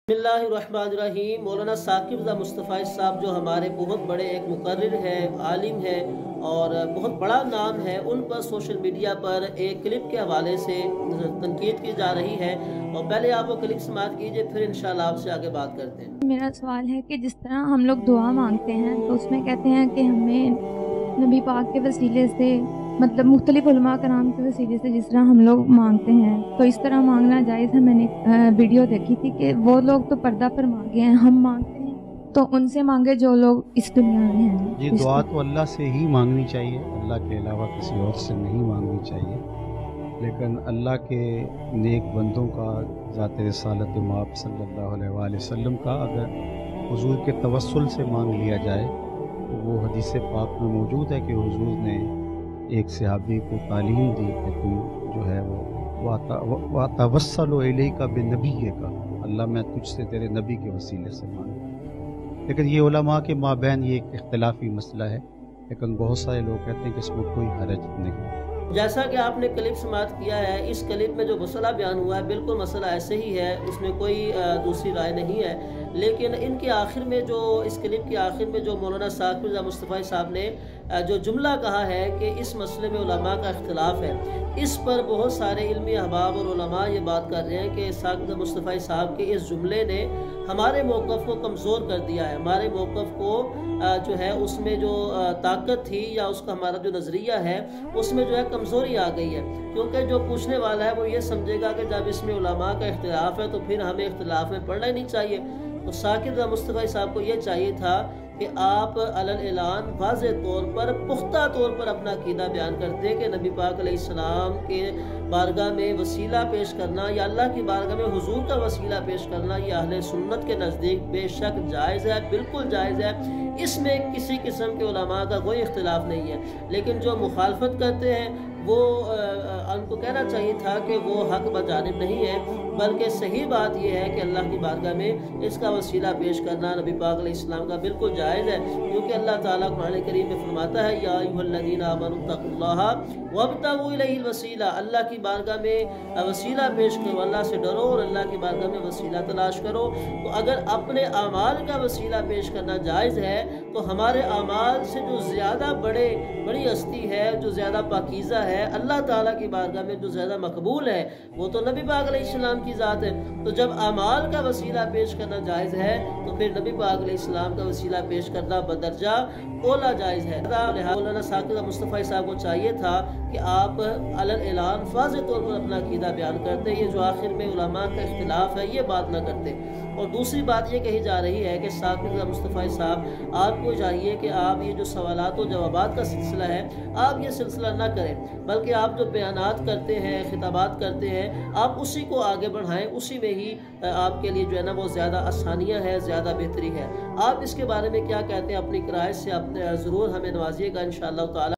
बिस्मिल्लाहिर्रहमानिर्रहीम। मौलाना साकिब रज़ा मुस्तफ़ा साहब जो हमारे बहुत बड़े एक मुकर्रिर है, आलिम है और बहुत बड़ा नाम है, उन पर सोशल मीडिया पर एक क्लिप के हवाले से तनकीद की जा रही है। और पहले आप वो क्लिप समाअत कीजिए, फिर इंशाअल्लाह आपसे आगे बात करते हैं। मेरा सवाल है कि जिस तरह हम लोग दुआ मांगते हैं तो उसमें कहते हैं कि हमें नबी पाक के वसीले से मतलब मुख्तलिफ उलमा कराम के वसीले से जिस तरह हम लोग मांगते हैं तो इस तरह मांगना जायज़ है। मैंने वीडियो देखी थी कि वो लोग तो पर्दा पर मांगे हैं, हम मांगते हैं तो उनसे मांगे जो लोग इस दुनिया में हैं। जी, दुआ तो अल्लाह से ही मांगनी चाहिए, अल्लाह के अलावा किसी और से नहीं मांगनी चाहिए। लेकिन अल्लाह के नेक बंदों का ज़ात रिसालत माब सल्लल्लाहु अलैहि वसल्लम का अगर हुजूर के तवस्सुल से मांग लिया जाए तो वो हदीस पाक में मौजूद है कि हुजूर ने एक सहाबी को तालीम दी कि तुम जो है वो वातवस्सलु इलैका बिनबीय्यिका का, अल्लाह मैं तुझसे तेरे नबी के वसीले से मांग। लेकिन ये उलमा के माबैन ये एक इख्तिलाफी मसला है, लेकिन बहुत सारे लोग कहते हैं कि इसमें कोई हरज नहीं। जैसा कि आपने क्लिप समाअत किया है, इस क्लिप में जो मसला बयान हुआ है बिल्कुल मसला ऐसे ही है, उसमें कोई दूसरी राय नहीं है। लेकिन इनके आखिर में जो इस क्लिप के आखिर में जो मौलाना साकिब रज़ा मुस्तफ़ा साहब ने जो जुमला कहा है कि इस मसले में उलमा का इख्तिलाफ है, इस पर बहुत सारे इल्मी अहबाब और उलमा ये बात कर रहे हैं कि साकिब रज़ा मुस्तफ़ा साहब के इस जुमले ने हमारे मौक़िफ़ को कमज़ोर कर दिया है। हमारे मौक़िफ़ को जो है उसमें जो ताकत थी या उसका हमारा जो नज़रिया है उसमें जो है कमज़ोरी आ गई है, क्योंकि जो पूछने वाला है वो ये समझेगा कि जब इसमें उलमा का इख्तिलाफ है तो फिर हमें इख्तिलाफ में पढ़ना ही नहीं चाहिए। तो साकिब रज़ा मुस्तफ़ा साहब को ये चाहिए था कि आप अलल ऐलान वाज़े तौर पर पुख्ता तौर पर अपना अक़ीदा बयान करते कि नबी पाक अलैहिस्सलाम के बारगाह में वसीला पेश करना या अल्लाह की बारगाह में हुजूर का वसीला पेश करना ये अहले सुन्नत के नज़दीक बेशक जायज़ है, बिल्कुल जायज़ है। इसमें किसी किस्म के उलमा का कोई इख्तिलाफ नहीं है। लेकिन जो मुखालफत करते हैं वो उनको कहना चाहिए था कि वो हक बजानिब नहीं है, बल्कि सही बात यह है कि अल्लाह की बारगाह में इसका वसीला पेश करना नबी पाक अलैहिस्सलाम का बिल्कुल जायज़ है। क्योंकि अल्लाह ताला कुरान करीम में फरमाता है या अय्युहल्लज़ीना आमनू तक़ुल्लाहा वब्तगू इलैहिल वसीला, अल्लाह की बारगाह में वसीला पेश करो, अल्लाह से डरो और अल्लाह की बारगाह में वसीला तलाश करो। तो अगर अपने आमाल का वसीला पेश करना जायज़ है तो हमारे आमाल से जो ज़्यादा बड़ी हस्ती है, जो ज़्यादा पाकीज़ा है, अल्लाह ताला की बारगाह में जो ज़्यादा मकबूल है वो तो नबी पाक अलैहिस्सलाम की ज़ात है। तो जब आमाल का वसीला पेश करना जायज़ है तो फिर नबी पाक अलैहिस्सलाम का वसीला पेश करना बदरजा ओला जायज़ है। मौलाना साकिब रज़ा मुस्तफ़ा साहब को चाहिए था कि आप अलल ऐलान वाज़े तौर पर अपना अक़ीदा बयान करते, ये जो आखिर में उलमा का इख्तिलाफ है ये बात ना करते। और दूसरी बात ये कही जा रही है कि साकिब रज़ा मुस्तफ़ा साहब आपको चाहिए कि आप ये जो सवालात और जवाबात का सिलसिला है आप ये सिलसिला ना करें, बल्कि आप जो बयानात करते हैं, खिताबात करते हैं, आप उसी को आगे बढ़ाएं, उसी में ही आपके लिए जो है ना वो ज़्यादा आसानियाँ हैं, ज़्यादा बेहतरी है। आप इसके बारे में क्या कहते हैं? अपनी किराए से आप ज़रूर हमें नवाजिएगा इंशाअल्लाह ताला।